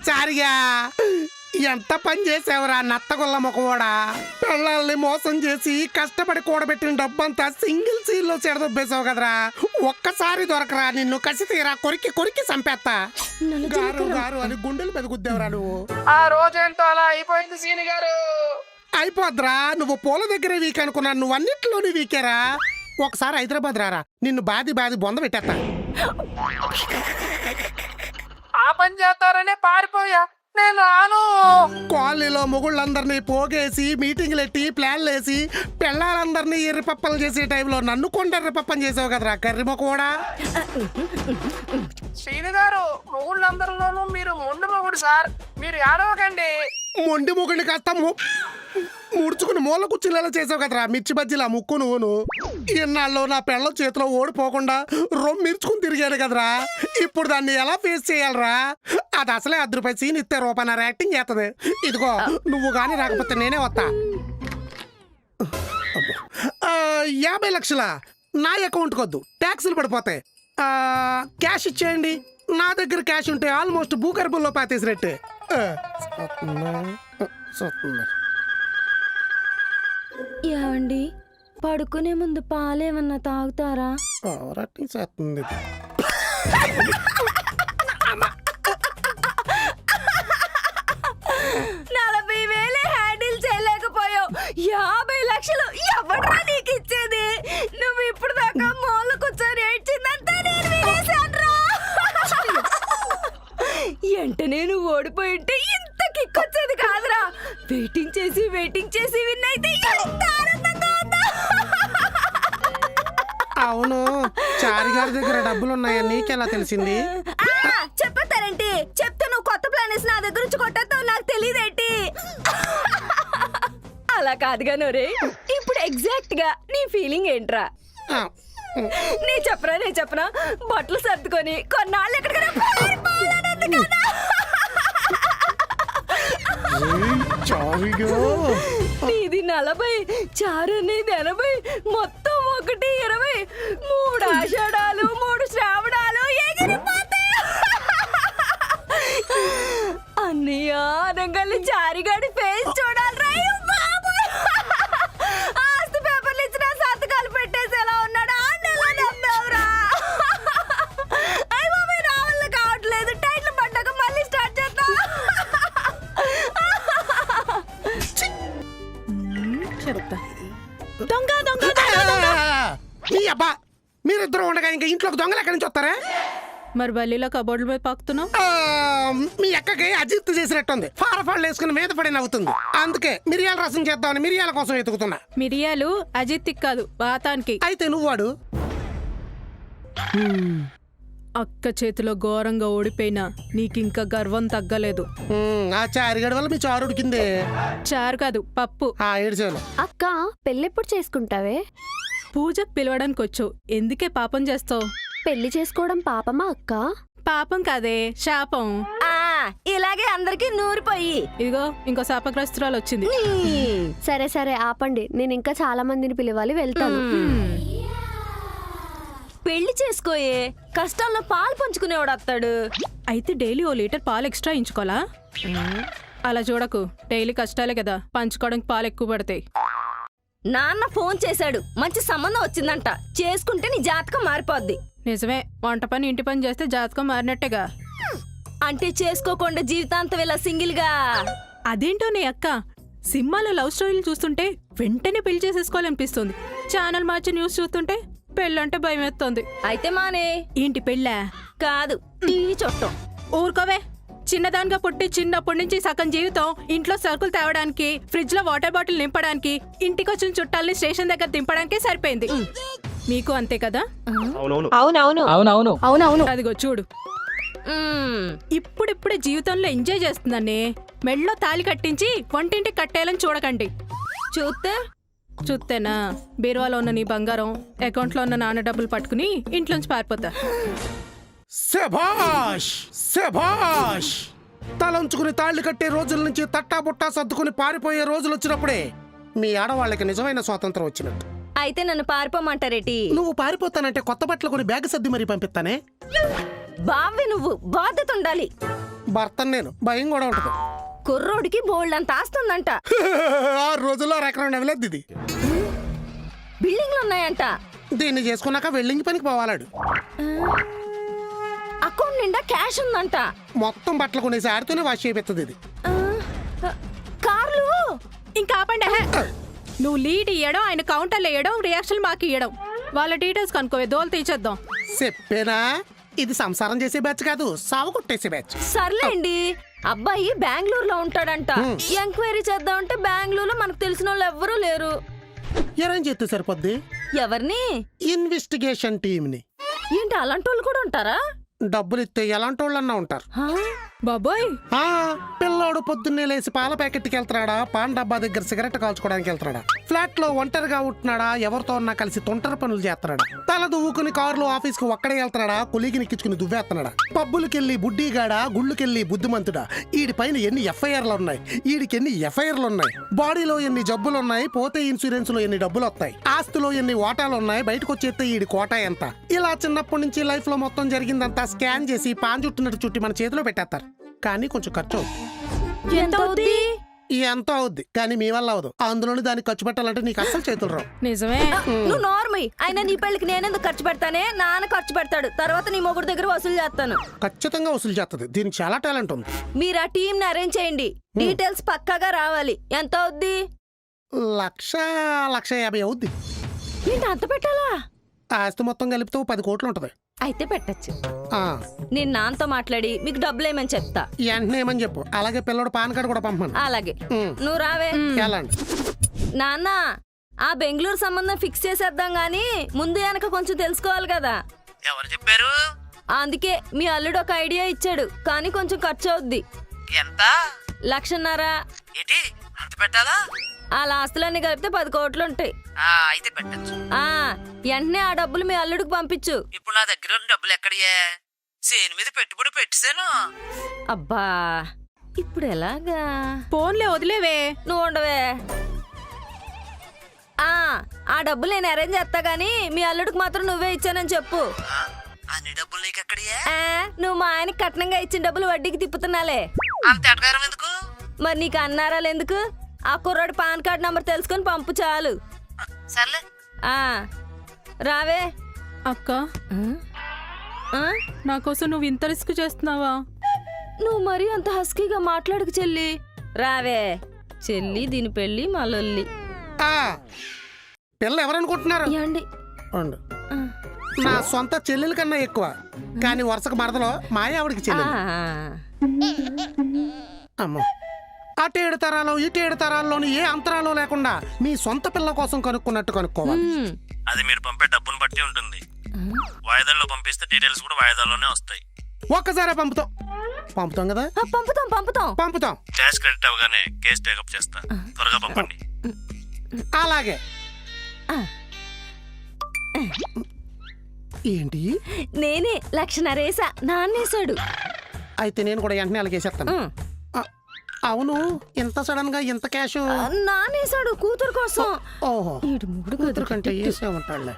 చారిగా ఎంత పని చేసావురా నత్తగొల్ల మొక్కవాడా. పిల్లల్ని మోసం చేసి కష్టపడి కూడబెట్టిన డబ్బంతా సింగిల్ సీల్ లో చెడదొబ్బేసావు కదరా. ఒక్కసారి దొరకరా నిన్ను కసి తీరా కొరికి కొరికి చంపేస్తా. గారు గారు అని గుండెలు మీద గుద్దేవరా నువ్వు. ఆ రోజేంటో అలా అయిపోయింది సీని గారు. అయిపోద్రా, నువ్వు పూల దగ్గరే వీక్ అనుకున్నా, నువ్వు అన్నింటిలోనే వీకేరా. ఒకసారి హైదరాబాద్ రారా, నిన్ను బాది బొంద పెట్టేస్తా. ఆ పని చేస్తారనే పారిపోయా, నేను రాను. కాలనీలో మొగుళ్ళందరినీ పోగేసి మీటింగ్లు ఎట్టి ప్లాన్లు వేసి పిల్లలందరినీ ఎర్రిపప్పలు చేసే టైంలో నన్ను కొండ ఎర్రిపప్పని చేసావు కదరా కర్రిమ కూడా. సీని గారు మొగుళ్ళందరిలోనూ మీరు మొండి మొగుడు సార్, మీరు ఏడవకండి. మొండి మొగుడిని కాస్త ముడుచుకుని మూల కుర్చీలలో చేసావు కదరా మిర్చి బజ్జీలా ముక్కు నువ్వును. ఇన్నాళ్ళు నా పిల్లల చేతిలో ఓడిపోకుండా రొమ్మిర్చుకుని తిరిగాడు కదరా. ఇప్పుడు దాన్ని ఎలా ఫేస్ చేయాలరా? అది అసలే ₹10 సీన్ ఇస్తే రూపాయన్నర యాక్టింగ్ చేస్తుంది. ఇదిగో నువ్వు కానీ రాకపోతే నేనే వస్తా. 50 లక్షల నా అకౌంట్కి వద్దు, ట్యాక్సులు పడిపోతాయి. క్యాష్ ఇచ్చేయండి. నా దగ్గర క్యాష్ ఉంటే ఆల్మోస్ట్ భూగర్భంలో పాతేసినట్టే. ఏమండి, పడుకునే ముందు పాలేమన్నా తాగుతారా? చేస్తుంది 40,000 హ్యాండిల్ చేయలేకపోయావు, 50 లక్షలు ఎవడ్రా నీకు ఇచ్చేది? నువ్వు ఇప్పుడు దాకా మూల కూర్చొని ఏడ్చిందంతా నేను వినేశానురా. వెంటనే నువ్వు ఓడిపోయి ఉంటే ఇంత కిక్కొచ్చేది కాదురా. వెయిటింగ్ చేసి విన్ అయితే ఎంత ఆనందంగా ఉందా. అవును, చారిగారి దగ్గర డబ్బులున్నాయని నీకెలా తెలిసింది? చెప్పేస్తారేంటి? చెప్తే నువ్వు కొత్త ప్లాన్ వేసి నా దగ్గర నుంచి కొట్టేస్తావు, నాకు తెలియదేంటి? అలా కాదుగా నోరే, ఇప్పుడు ఎగ్జాక్ట్ గా నీ ఫీలింగ్ ఏంట్రా? నీ చెప్పనా బట్టలు సర్దుకొని కొన్నాళ్ళు ఎక్కడికైనా పారిపోవాలన్నది కదా. నీది 40, చారు అనేది 80, మొత్తం 1, 20, 3 ఆషాఢాలు 3 శ్రావణాలు ఎగిరిపోతాయి. అన్నయ్య అనగానే చారిగాడి ఫేస్ చూడాలరా. ఆస్తి పేపర్లు ఇచ్చిన సంతకాలు పెట్టేసి ఎలా ఉన్నాడు అన్నలా నమ్మేవరా. అయ్య బాబాయ్ నా వల్ల కావట్లేదు, టైట్లు పడ్డాక మళ్ళీ స్టార్ట్ చేద్దాం. చెప్తా దొంగ దొంగ నీ అబ్బా, మీరిద్దరు ఉండగా ఇంకా ఇంట్లోకి దొంగలు ఎక్కడి నుంచి వస్తారా? మరి బల్లీలో కబోర్డుల మీద పాకుతున్నావు. మీ అక్కకి అజిత్ చేసినట్టుంది, ఫారఫాళ్ళు వేసుకుని మీద పడి నవ్వుతుంది. అందుకే మిరియాల రసం చేద్దామని మిరియాల కోసం వెతుకుతున్నా. మిరియాలు అజిత్ కాదు, వాతానికి. అయితే నువ్వు వాడు. అక్క చేతిలో ఘోరంగా ఓడిపోయినా నీకింకా గర్వం తగ్గలేదు. ఆ చారిగడి వల్ల మీ చారు ఉడికింది. చారు కాదు, పప్పు. ఏడ్చాను. అక్క పెళ్ళెప్పుడు చేసుకుంటావే? పూజకు పిలవడానికి వచ్చావు, ఎందుకే పాపం చేస్తావు? పెళ్లి చేసుకోవడం పాపమా అక్క? పాపం కాదే, శాపం. ఇలాగే అందరికి నూరిపోయి. ఇదిగో ఇంకో శాపగ్రస్తురాలు వచ్చింది. సరే ఆపండి, నేను ఇంకా చాలా మందిని పిలవాలి, వెళ్తాను. పెళ్లి చేసుకోయే, కష్టాల్లో పాలు పంచుకునేవాడు వస్తాడు. అయితే డైలీ 1 లీటర్ పాలు ఎక్స్ట్రా ఇంచుకోవాలా? అలా చూడకు, డైలీ కష్టాలే కదా, పంచుకోవడానికి పాలు ఎక్కువ పడతాయి. నాన్న ఫోన్ చేశాడు, మంచి సంబంధం వచ్చిందంట, చేసుకుంటే నీ జాతకం మారిపోద్ది. నిజమే, వంట పని ఇంటి పని చేస్తే జాతకం మారినట్టేగా. అంటే చేసుకోకుండా జీవితాంతం ఇలా సింగిల్ గా? అదేంటో నీ అక్క, సినిమాలో లవ్ స్టోరీలు చూస్తుంటే వెంటనే పెళ్లి చేసేసుకోవాలనిపిస్తుంది. ఛానల్ మార్చి న్యూస్ చూస్తుంటే పెళ్ళంటే భయం వేస్తుంది. అయితే మానే. ఏంటి పెళ్ళా? కాదు, టీవీ చుట్టం. ఊరుకోవే, చిన్నదానిగా పుట్టి చిన్నప్పటి నుంచి సగం జీవితం ఇంట్లో సరుకులు తేవడానికి, ఫ్రిడ్జ్ లో వాటర్ బాటిల్ నింపడానికి, ఇంటికొచ్చిన చుట్టాలని స్టేషన్ దగ్గర దింపడానికే సరిపోయింది. మీకు అంతే కదా? అవునవును. అదిగో చూడు, ఇప్పుడిప్పుడే జీవితంలో ఎంజాయ్ చేస్తుందని మెళ్ళో తాళి కట్టించి వంటింటికి కట్టేయాలని చూడకండి. చూస్తేనా బీరువాలో ఉన్న నీ బంగారం, అకౌంట్ లో ఉన్న నాన్న డబ్బులు పట్టుకుని ఇంట్లోంచి పారిపోతా. శభాష్ శభాష్. తలంచుకుని తాళ్లు కట్టే రోజుల నుంచి తట్టా బుట్టా సర్దుకుని పారిపోయే రోజులు వచ్చినప్పుడే మీ ఆడవాళ్ళకి నిజమైన స్వాతంత్రం వచ్చినట్టు. అయితే నన్ను పారిపోమంటారేటి? నువ్వు పారిపోతానంటే కొత్త బట్టలు కొని బ్యాగ్ సర్ది మరీ పంపిస్తానే. బావి నువ్వు బాధ్యత ఉండాలి. భర్తను నేను, భయం కూడా ఉంటుంది. కుర్రోడికి బోల్డ్ అంత ఆస్తుందంట, ఆ రోజుల్లో రెకరం నవ్వలేదు ఇది. బిల్డింగ్లు ఉన్నాయంట, దీన్ని చేసుకున్నాక వెల్డింగ్ పనికి పోవాలాడు. అకౌంట్ నిండా క్యాష్ ఉందంట, మొత్తం బట్టలు కొనేసి ఆడితోనే వాష్ చేపిస్తుంది ఇది. కార్లు. ఇంకా ఆపండి హే. నువ్వు లీడ్ ఇయ్యడం, ఆయన కౌంటర్లు వేయడం, రియాక్షన్ మాకు ఇయ్యడం. వాళ్ళ డీటెయిల్స్ కనుకోవే, దోలు తీసేద్దాం. చెప్పేనా, ఇది సంసారం చేసే బ్యాచ్ కాదు, సాగు కొట్టేసే బ్యాచ్. సర్లేండి, అబ్బాయి బెంగళూరులో ఉంటాడంట. ఎంక్వైరీ చేద్దామంటే బెంగళూరులో మనకు తెలిసిన వాళ్ళు ఎవ్వరూ లేరు. అరేంజ్ చేస్తే సరిపోద్ది. ఎవరిని? ఇన్వెస్టిగేషన్ టీమ్ ని. ఏంటి అలాంటి వాళ్ళు కూడా ఉంటారా? డబ్బులు ఇస్తే ఎలాంటి వాళ్ళన్నా ఉంటారు. హా? బాబోయ్, ఆ పిల్లోడు పొద్దున్నే లేసి పాల ప్యాకెట్కి వెళ్తున్నాడా, పాన్ డబ్బా దగ్గర సిగరెట్ కాల్చుకోవడానికి వెళ్తున్నాడా, ఫ్లాట్ లో ఒంటరిగా ఉంటున్నాడా, ఎవరితో ఉన్నా కలిసి తొంటర పనులు చేస్తున్నాడా, తల దువ్వుకుని కారులో ఆఫీస్ కు ఒక్కడే వెళ్తున్నాడా, కులీకి నిక్కించుకుని దువ్వేస్తున్నాడా, పబ్బులకెళ్ళి బుడ్డిగాడా, గుళ్ళకెళ్ళి బుద్ధిమంతుడా, ఈడి పైన ఎన్ని ఎఫ్ఐఆర్లు ఉన్నాయి, ఈడికి ఎన్ని ఎఫ్ఐఆర్లు ఉన్నాయి, బాడీలో ఎన్ని జబ్బులు ఉన్నాయి, పోతే ఇన్సూరెన్స్ లో ఎన్ని డబ్బులు వస్తాయి, ఆస్తిలో ఎన్ని ఓటాలు ఉన్నాయి, బయటకు వచ్చేస్తే ఈడి కోటా ఎంత, ఇలా చిన్నప్పటి నుంచి లైఫ్ లో మొత్తం జరిగిందంతా స్కాన్ చేసి పాన్ చుట్టినట్టు చుట్టి మన చేతిలో పెట్టేస్తారు. కానీ కొంచెం ఖర్చు అవుతుంది. ఎంత అవుద్ది? ఎంతో అవుద్ది, కానీ మీ వల్ల అవదు. అందులోని దానికి ఖర్చు పెట్టాలంటే నీకు అస్సలు చేతులు రావు. నిజమే. నువ్వు నార్మల్ అయినా నీ పెళ్ళికి నేనెందుకు ఖర్చు పెడతానే? నాన్న ఖర్చు పెడతాడు, తర్వాత నీ మొగుడు దగ్గర వసూలు చేస్తాను. ఖచ్చితంగా వసూలు చేస్తుంది, దీనికి చాలా టాలెంట్ ఉంది. మీరు ఆ టీం ని అరేంజ్ చేయండి, డీటెయిల్స్ పక్కాగా రావాలి. ఎంత అవుద్ది? 1,50,000 అవుద్ది. ఏంటి అంత పెట్టాలా? ఆస్తి మొత్తం కలిపితే 10 కోట్లు ఉంటది. అయితే పెట్టచ్చు. ఆ, నేను నాన్నతో మాట్లాడి మీకు డబ్బులు ఏమని చెప్తా. వెంటనే ఏమని చెప్పు, అలాగే పిల్లడు పాన్ కార్డు కూడా పంపమను. అలాగే. ఉమ్. నువ్వు రావే. వెళ్ళండి. నాన్న, ఆ బెంగళూరు సంబంధం ఫిక్స్ చేసేద్దాం గానీ ముందు వెనక కొంచెం తెలుసుకోవాలి కదా. ఎవరు చెప్పారు? అందుకే మీ అల్లుడు ఒక ఐడియా ఇచ్చాడు, కానీ కొంచెం ఖర్చు అవుద్ది. ఎంత? 1,50,000. ఏంటి అంత పెట్టాలా? ఆ ఆస్తులన్నీ కలిపితే 10 కోట్లు ఉంటాయి. అయితే పెట్టచ్చు. వెంటనే ఆ డబ్బులు మీ అల్లుడికి పంపించు. ఇప్పుడు నా దగ్గర ఉన్న డబ్బులు ఎక్కడియే? సేను మీద పెట్టుబడి పెట్టేశాను. అబ్బా, ఇప్పుడు ఎలాగా? ఫోన్లే వదిలేవే. నువ్వు ఉండవే. ఆ డబ్బులు నేను అరేంజ్ చేస్తా గానీ మీ అల్లుడికి మాత్రం నువ్వే ఇచ్చానని చెప్పు. అన్ని డబ్బులు నీకు ఎక్కడియే? నువ్వు మా ఆయనకి కట్నంగా ఇచ్చిన డబ్బులు వడ్డీకి తిప్పుతున్నాలే. అంత ఎటకారం ఎందుకు? మరి నీకు అన్నారాలు ఎందుకు? ఆ కుర్రాడు పాన్ కార్డ్ నంబర్ తెలుసుకొని పంపు చాలు. సర్లే. రావే. అక్క, నా కోసం నువ్వు ఇంత రిస్క్ చేస్తున్నావా? నువ్వు మరీ అంత హస్కీగా మాట్లాడుకు చెల్లి. రావే చెల్లి, దీని పెళ్ళి మా లొల్లి. పిల్ల ఎవరనుకుంటున్నారు? ఏండి ఉండు. నా సొంత చెల్లెల కన్నా ఎక్కువ, కానీ వరుసకు మరదలో మాయ ఆవిడికి చెల్లెలు. అమ్మో, అటు 7 తరాలు ఇటు 7 తరాల్లోని ఏ అంతరాలు లేకుండా మీ సొంత పిల్ల కోసం కనుక్కున్నట్టు కనుక్కోవాలి. అది మీరు పంపే డబ్బును బట్టి ఉంటుంది. వాయిదాల్లో పంపిస్తే డీటెయిల్స్ కూడా వాయిదాల్లోనే వస్తాయి. ఒక్కసారి పంపుతాం కదా. పంపుతాం. క్యాష్ క్రెడిట్ అవగానే కేసు టేకప్ చేస్తా. త్వరగా పంపండి. అలాగే. ఏంటి? నేనే 1,50,000 నాన్నేశాడు. అయితే నేను కూడా వెంటనే అలాగేసేస్తాను. అవును, ఇంత సడన్ గా ఇంత క్యాష్? నానేశాడు కూతురు కోసం. ఓహో, ఈడు ముగ్గురు కూతురు కంటే వేసే ఉంటాడులే.